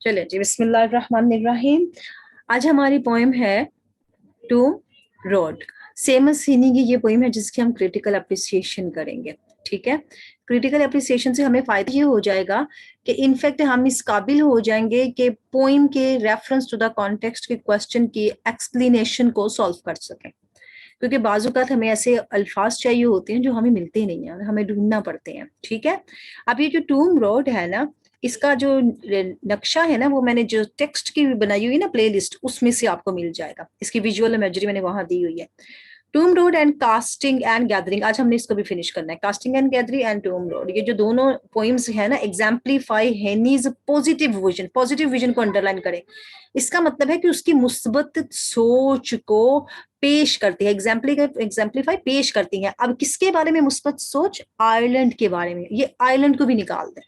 चलिए जी, बिस्मिल्लाहिर्रहमानिर्रहीम। आज हमारी पोएम है टूम रोड। सेमस सीनी की ये पोएम है जिसकी हम क्रिटिकल अप्रिसिएशन करेंगे। ठीक है, क्रिटिकल अप्रिसिएशन से हमें फायदा ये हो जाएगा कि इनफैक्ट हम इस काबिल हो जाएंगे कि पोएम के रेफरेंस टू द कॉन्टेक्स्ट के क्वेश्चन की एक्सप्लेनेशन को सॉल्व कर सकें, क्योंकि बाज़ हमें ऐसे अल्फाज चाहिए होते हैं जो हमें मिलते नहीं हैं, हमें ढूंढना पड़ते हैं। ठीक है, अब ये जो टूम रोड है ना, इसका जो नक्शा है ना, वो मैंने जो टेक्स्ट की बनाई हुई है ना प्लेलिस्ट, उसमें से आपको मिल जाएगा। इसकी विजुअल इमेजरी मैंने वहां दी हुई है। Toome Road and Casting and Gathering, आज हमने इसको भी फिनिश करना है। Casting and Gathering and Toome Road, ये जो दोनों पोइम्स है ना, exemplify Heaney's positive vision. Positive vision को अंडरलाइन करें, इसका मतलब है कि उसकी मुस्बत सोच को पेश करती है, एग्जाम्पलीफाई पेश करती है। अब किसके बारे में मुस्बत सोच? आयरलैंड के बारे में। ये आयरलैंड को भी निकाल दें,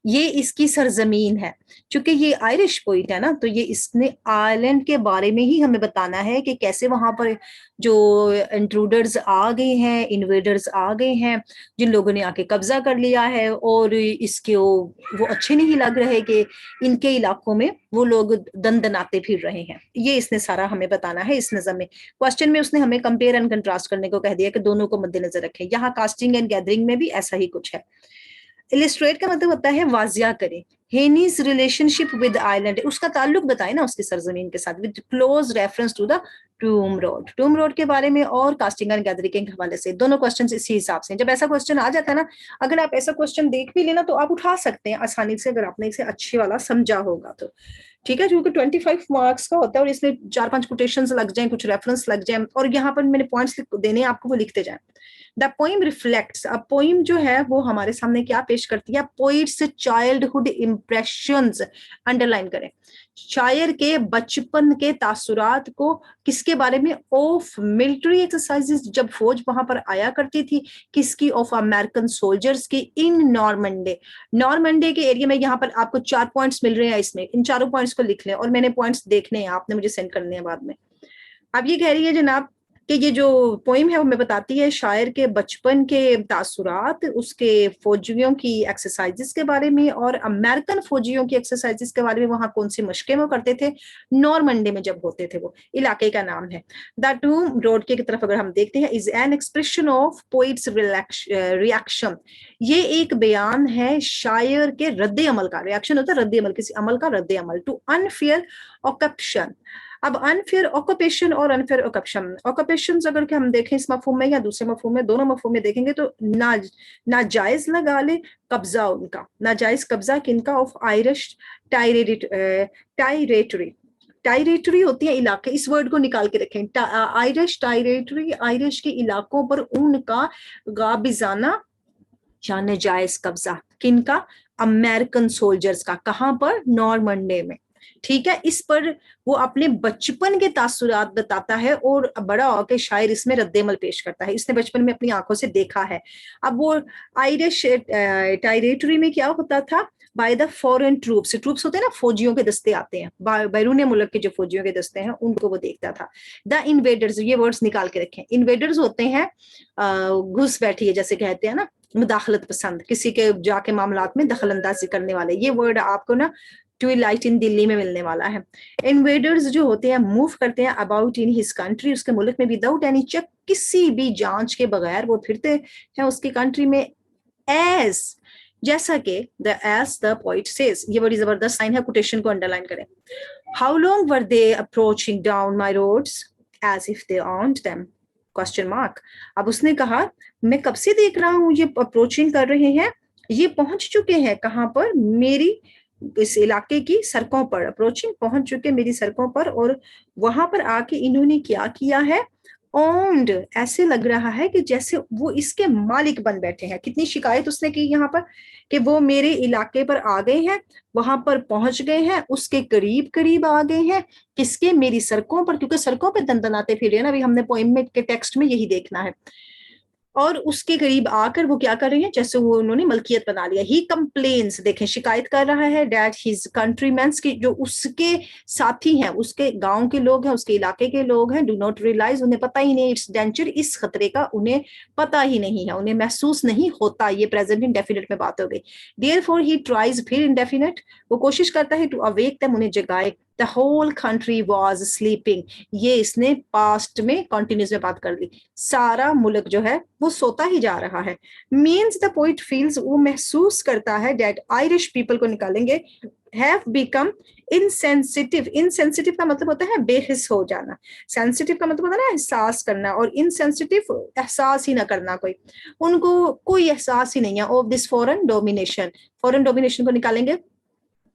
ये इसकी सरजमीन है। चूंकि ये आयरिश पोइट है ना, तो ये इसने आयरलैंड के बारे में ही हमें बताना है कि कैसे वहां पर जो इंट्रूडर्स आ गए हैं, इन्वेडर्स आ गए हैं, जिन लोगों ने आके कब्जा कर लिया है, और इसके वो अच्छे नहीं लग रहे कि इनके इलाकों में वो लोग दंदनाते फिर रहे हैं। ये इसने सारा हमें बताना है इस नज़म में। क्वेश्चन में उसने हमें कंपेयर एंड कंट्रास्ट करने को कह दिया कि दोनों को मद्देनजर रखें। यहाँ कास्टिंग एंड गैदरिंग में भी ऐसा ही कुछ है। इलिस्ट्रेट का मतलब होता है वाजिया करें। हेनीज रिलेशनशिप विद आइलैंड, उसका ताल्लुक बताए ना उसकी सरजमीन के साथ, with close reference to the Toome Road. Toome Road के बारे में और कास्टिंग एंड गैदरिंग के हवाले से दोनों क्वेश्चन इसी हिसाब से। जब ऐसा क्वेश्चन आ जाता है ना, अगर आप ऐसा क्वेश्चन देख भी लेना तो आप उठा सकते हैं आसानी से, अगर आपने इसे अच्छे वाला समझा होगा तो। ठीक है, क्योंकि 25 मार्क्स का होता है और इसमें 4-5 कोटेशंस लग जाएं, कुछ रेफरेंस लग जाएं, और यहाँ पर मैंने पॉइंट्स देने आपको, वो लिखते जाएं। द पोइम रिफ्लेक्ट्स, अब पोइम जो है वो हमारे सामने क्या पेश करती है? पोइट्स चाइल्डहुड इंप्रेशंस, अंडरलाइन करें, शायर के बचपन के तासुरात को। किसके बारे में? ऑफ मिलिट्री एक्सरसाइजेस, जब फौज वहां पर आया करती थी। किसकी? ऑफ अमेरिकन सोल्जर्स की इन नॉर्मंडे। नॉर्मंडे के एरिया में यहाँ पर आपको 4 पॉइंट्स मिल रहे हैं, इसमें इन चारों पॉइंट्स को लिख लें, और मैंने पॉइंट्स देखने हैं, आपने मुझे सेंड करने हैं बाद में। अब ये कह रही है जनाब कि ये जो पोइम है वो हमें बताती है शायर के बचपन के तासुरात, उसके फौजियों की एक्सरसाइजेस के बारे में, और अमेरिकन फौजियों की एक्सरसाइजेस के बारे में, वहां कौन सी मशकें वो करते थे नॉर्मंडे में जब होते थे। वो इलाके का नाम है। द टूम रोड की तरफ अगर हम देखते हैं, is an expression of poets reaction, ये एक बयान है शायर के रद्द अमल का। रिएक्शन होता है रद्द अमल, किसी अमल का रद्द अमल। टू अनफेयर ऑक्यूपेशन, अब अनफेयर ऑक्यूपेशन और अनफेयर ऑक्यूपेशन अगर कि हम देखें इस मफहूम में या दूसरे मफहूम में, दोनों मफहूम में देखेंगे तो नाजायज लगा ले कब्जा उनका, नाजायज कब्जा किनका? Of Irish टायरेटरी। टायरेटरी होती है इलाके, इस वर्ड को निकाल के रखें। आयरिश टायरेटरी, आयरिश के इलाकों पर उनका गाबिजाना या नाजायज कब्जा किनका? अमेरिकन सोल्जर्स का। कहां पर? नॉर्मंडे में। ठीक है, इस पर वो अपने बचपन के तासुरात बताता है, और बड़ा होकर शायर इसमें रद्देमल पेश करता है। इसने बचपन में अपनी आंखों से देखा है। अब वो आयरिश टेरिटरी में क्या होता था? By the foreign troops, troops होते हैं ना, फौजियों के दस्ते आते हैं, बैरून मुल्क के जो फौजियों के दस्ते हैं उनको वो देखता था। द इन्वेडर्स, ये वर्ड्स निकाल के रखें। इन्वेडर्स होते हैं घुस बैठी है, जैसे कहते हैं ना, मुदाखलत पसंद, किसी के जाके मामलात में दखल अंदाजी करने वाले। ये वर्ड आपको ना ट्विलाइट इन दिल्ली में मिलने वाला है। इन्वेडर्स जो होते हैं मूव करते हैं अबाउट इन हिज कंट्री, उसके मुल्क में, विदाउट एनी चेक, किसी भी जांच के बगैर वो फिरते हैं उसकी कंट्री में। एज, जैसा कि the as the poet says, ये बड़ी जबरदस्त साइन है, कोटेशन को अंडरलाइन करें। How long were they approaching down my roads as if they owned them, question mark. अब उसने कहा मैं कब से देख रहा हूं ये अप्रोचिंग कर रहे हैं, ये पहुंच चुके हैं कहां पर? मेरी इस इलाके की सड़कों पर, अप्रोचिंग पहुंच चुके मेरी सड़कों पर, और वहां पर आके इन्होंने क्या किया है? ओन्ड, ऐसे लग रहा है कि जैसे वो इसके मालिक बन बैठे हैं। कितनी शिकायत उसने की यहाँ पर कि वो मेरे इलाके पर आ गए हैं, वहां पर पहुंच गए हैं, उसके करीब करीब आ गए हैं। किसके? मेरी सड़कों पर, क्योंकि सड़कों पर दंदनाते फिर रहे ना। अभी हमने पोइम में के टेक्स्ट में यही देखना है। اور اس کے قریب آ کر وہ کیا کر رہے ہیں, جیسے وہ انہوں نے ملکیت بنا لیا. ہی کمپلینس, دیکھیں شکایت کر رہا ہے, دیٹ ہز کنٹری مینس کی جو اس کے ساتھی ہیں, اس کے گاؤں کے لوگ ہیں, اس کے علاقے کے لوگ ہیں, ڈو ناٹ ریئلائز, انہیں پتہ ہی نہیں, اٹس ڈینجر, اس خطرے کا انہیں پتہ ہی نہیں ہے, انہیں محسوس نہیں ہوتا. یہ پریزنٹ انڈیفینٹ میں بات ہو گئی. دیئر فور ہی ٹرائز, پھر انڈیفینٹ, وہ کوشش کرتا ہے ٹو اویک دم, انہیں جگائے. The whole country was sleeping. یہ اس نے پاسٹ میں کنٹینیوس میں بات کر دی, سارا ملک جو ہے وہ سوتا ہی جا رہا ہے. مینس دا پوئٹ فیلز, وہ محسوس کرتا ہے, دیٹ آئرش پیپل کو نکالیں گے, have become insensitive. insensitive کا مطلب ہوتا ہے بے حس ہو جانا, sensitive کا مطلب ہوتا ہے نا احساس کرنا, اور insensitive احساس ہی نہ کرنا, ان کو کوئی احساس ہی نہیں ہے of this foreign domination. foreign domination کو نکالیں گے,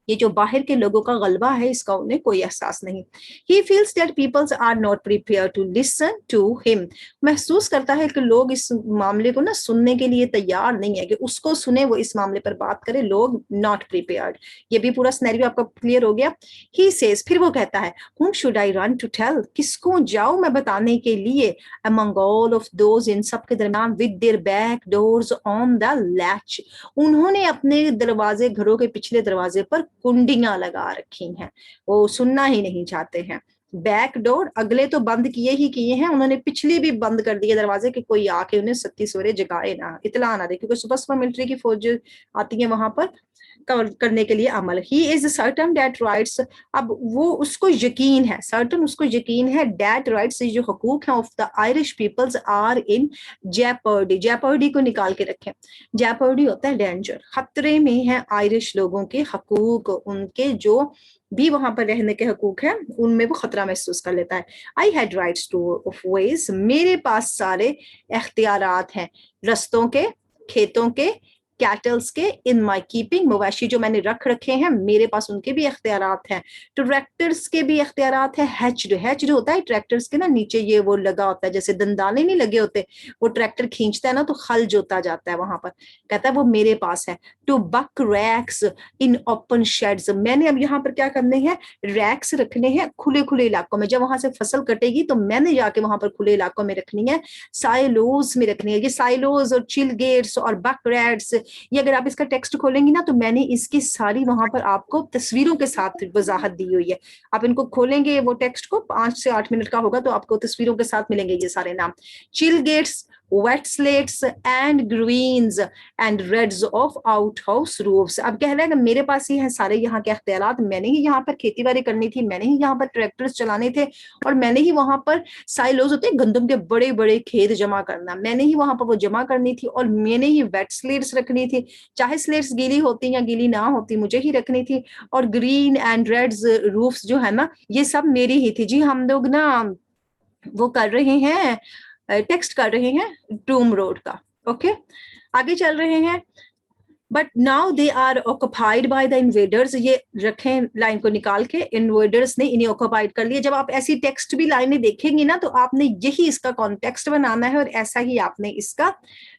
یہ جو باہر کے لوگوں کا غلبہ ہے اس کا انہیں کوئی احساس نہیں. He feels that people are not prepared to listen to him. محسوس کرتا ہے کہ لوگ اس معاملے کو نا سننے کے لیے تیار نہیں ہے, کہ اس کو سنے, وہ اس معاملے پر بات کرے, لوگ not prepared. یہ بھی پورا سینیریو آپ کا کلیئر ہو گیا. He says, پھر وہ کہتا ہے, whom should I run to tell, کس کو جاؤں میں بتانے کے لیے, among all of those, ان سب کے درمیان, with their back doors on the latch, انہوں نے اپنے دروازے, گھروں کے پچھلے دروازے پر کنڈیاں لگا رکھی ہیں, وہ سننا ہی نہیں چاہتے ہیں. بیک ڈور, اگلے تو بند کیے ہیں, انہوں نے پچھلی بھی بند کر دیے دروازے, کہ کوئی آ کے انہیں ستی سورے جگائے نہ, اطلاع نہ دے, کیونکہ صبح صبح ملٹری کی فوج آتی ہیں وہاں پر کرنے کے لیے عمل. He is certain that rights, اب وہ اس کو یقین ہے, certain اس کو یقین ہے, that rights, جو حقوق ہیں, of the Irish peoples are in jeopardy. jeopardy کو نکال کے رکھیں, jeopardy ہوتا ہے ڈینجر, خطرے میں ہیں آئرش لوگوں کے حقوق, ان کے جو بھی وہاں پر رہنے کے حقوق ہیں ان میں وہ خطرہ محسوس کر لیتا ہے. I had rights to of ways, میرے پاس سارے اختیارات ہیں, رستوں کے, کھیتوں کے, کیٹلز کے, ان مائی کیپنگ, مویشی جو میں نے رکھ رکھے ہیں میرے پاس ان کے بھی اختیارات ہیں, ٹریکٹرز کے بھی اختیارات ہیں, ہیچڈ, ہیچڈ ہوتا ہے ٹریکٹرز کے نا نیچے یہ وہ لگا ہوتا ہے, جیسے دندانے نہیں لگے ہوتے, وہ ٹریکٹر کھینچتا ہے نا تو خل جوتا جاتا ہے وہاں پر, کہتا ہے وہ میرے پاس ہے. To book racks in open sheds, میں نے اب یہاں پر کیا کرنے ہیں, ریکس رکھنے ہیں کھلے کھلے علاقوں میں, جب وہاں سے فصل کٹے گی تو میں نے جا کے وہاں پر کھلے علاقوں میں رکھنی ہے, سائلوز میں رکھنی ہے. یہ سائلوز اور چل گیٹس اور بک ریڈس, یہ اگر آپ اس کا ٹیکسٹ کھولیں گی نا تو میں نے اس کی ساری وہاں پر آپ کو تصویروں کے ساتھ وضاحت دی ہوئی ہے. آپ ان کو کھولیں گے وہ ٹیکسٹ کو, 5 سے 8 منٹ کا ہوگا, تو آپ کو تصویروں کے ساتھ ملیں گے یہ سارے نام. چل Gates, wet slates and greens and reds of outhouse roofs. اب کہہ رہا ہے کہ میرے پاس ہی ہیں سارے یہاں کے اختیارات, میں نے ہی یہاں پر کھیتی باڑی کرنی تھی, میں نے ہی یہاں پر ٹریکٹرز چلانے تھے, اور میں نے ہی وہاں پر سائلوز ہوتے ہیں گندم کے بڑے بڑے کھیت جمع کرنا, میں نے ہی وہاں پر وہ جمع کرنی تھی, اور میں نے ہی ویٹ سلیٹس رکھنی تھی, چاہے سلیٹس گیلی ہوتی یا گیلی نہ ہوتی مجھے ہی رکھنی تھی, اور گرین اینڈ ریڈز روفس جو ہے نا یہ سب میری ہی تھی. جی ہم لوگ نا وہ کر رہے ہیں, ٹیکسٹ کر رہے ہیں ٹوم روڈ کا. اوکے آگے چل رہے ہیں. But now they are occupied by the invaders, یہ رکھیں لائن کو نکال کے, انویڈرز نے انہیں آکوپائڈ کر لیا. جب آپ ایسی ٹیکسٹ بھی لائنیں دیکھیں گی نا تو آپ نے یہی اس کا کانٹیکسٹ بنانا ہے, اور ایسا ہی آپ نے اس کا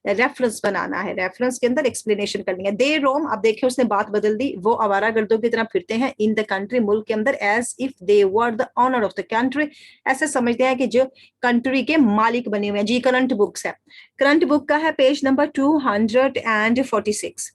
ریفرنس بنانا ہے, ریفرنس کے اندر ایکسپلینیشن کرنی ہے. دے روم, اب دیکھیں اس نے بات بدل دی, وہ آوارہ گردوں کی طرح پھرتے ہیں, ان دا کنٹری, ملک کے اندر, as if they were the honour of the country, ایسے سمجھتے ہیں کہ جو کنٹری کے مالک بنے ہوئے ہیں. جی کرنٹ بکس ہے, کرنٹ بک کا ہے پیج نمبر 246.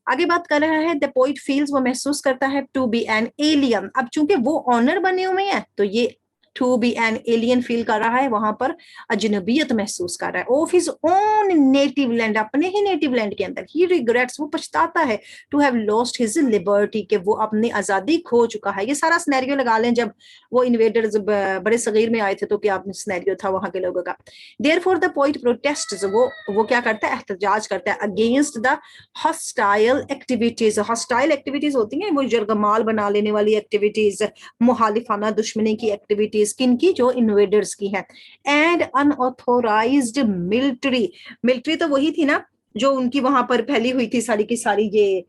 آگے بات کر رہا ہے, دا پوئٹ فیلز, وہ محسوس کرتا ہے, ٹو بی این ایلین, اب چونکہ وہ آنر بنے ہوئے ہیں تو یہ ٹو بی این ایلین فیل کر رہا ہے, وہاں پر اجنبیت محسوس کر رہا ہے. Of his own native land, اپنے ہی نیٹو لینڈ کے اندر. ہی ریگریٹس, وہ پچھتاتا ہے, to have lost his liberty, کہ وہ اپنی آزادی کھو چکا ہے. یہ سارا سینیریو لگا لیں, جب وہ انویڈرز بڑے صغیر میں آئے تھے تو کیا سینیریو تھا وہاں کے لوگوں کا. دیر فور دا پوئٹ پروٹیسٹس, وہ کیا کرتا ہے, احتجاج کرتا ہے, against the hostile activities. Hostile activities ہوتی ہیں وہ یرغمال بنا لینے والی ایکٹیویٹیز, مخالفانہ دشمنی کی ایکٹیویٹیز, کن کی, جو انویڈرز کی ہیں. And unauthorized military, military تو وہی تھی نا جو ان کی وہاں پر پھیلی ہوئی تھی ساری کی ساری, یہ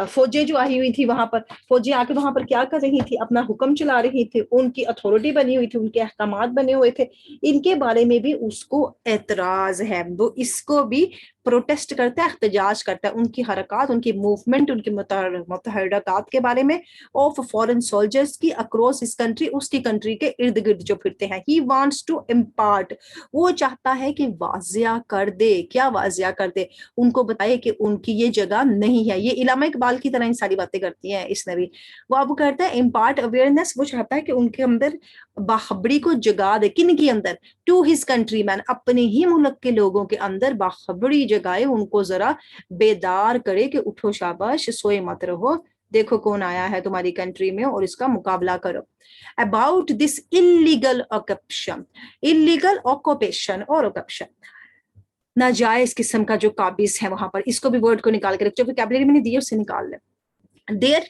فوجیں جو آئی ہوئی تھی وہاں پر, فوجیں آ کے وہاں پر کیا کر رہی تھی, اپنا حکم چلا رہی تھی, ان کی اتھارٹی بنی ہوئی تھی, ان کے احکامات بنے ہوئے تھے. ان کے بارے میں بھی اس کو اعتراض ہے, وہ اس کو بھی प्रोटेस्ट करता है, एहतजाज करता है, उनकी हरकत, उनकी मूवमेंट, उनकी मुतहरकात के बारे में, ऑफ फॉरेन सोल्जर्स की अक्रॉस इस कंट्री, उसकी कंट्री के इर्द गिर्द जो फिरते हैं। ही वांट्स टू इम्पार्ट, वो चाहता है कि वाजिया कर दे, क्या वाजिया कर दे, उनको बताए कि उनकी ये जगह नहीं है। ये इलामा इकबाल की तरह इन सारी बातें करती हैं इसने भी। वो अब करता है इम्पार्ट अवेयरनेस, वो चाहता है कि उनके अंदर बाखबरी को जगा दे, किन के अंदर, टू हिज कंट्री मैन, अपने ही मुल्क के लोगों के अंदर बाखबरी जगाए, उनको जरा बेदार करे कि उठो शाबाश, सोए मत रहो, देखो कौन आया है तुम्हारी कंट्री में और इसका मुकाबला करो। About this illegal occupation, illegal occupation और ऑक्यूपेशन, नाजायज किस्म का जो काबिज है वहां पर, इसको भी वर्ड को निकाल के रख, जो वोकैबुलरी मैंने दी है उससे निकाल ले। देयर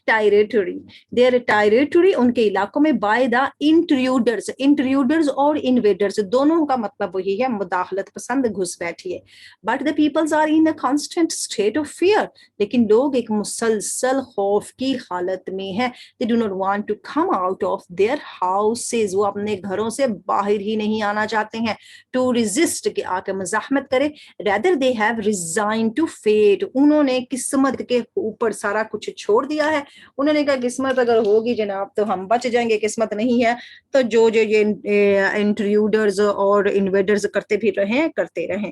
टेरिटरी, उनके इलाकों में, बाय द इंट्रूडर्स, इंट्रूडर्स और इन्वेडर्स दोनों का मतलब वही है, मुदाखलत पसंद, घुसपैठी है। But the peoples are in a constant state of fear, लेकिन लोग एक मुसलसल खौफ की हालत में हैं। They do not want to come out of their houses, वो अपने घरों से बाहर ही नहीं आना चाहते हैं। टू रेजिस्ट, के आके मज़ाहमत करे। Rather they have resigned to fate, उन्होंने किस्मत के ऊपर सारा कुछ छोड़ दिया है। उन्होंने कहा किस्मत अगर होगी जनाब तो हम बच जाएंगे, किस्मत नहीं है तो जो जो ये इंट्रूडर्स और इन्वेडर्स करते भी रहें, करते रहें।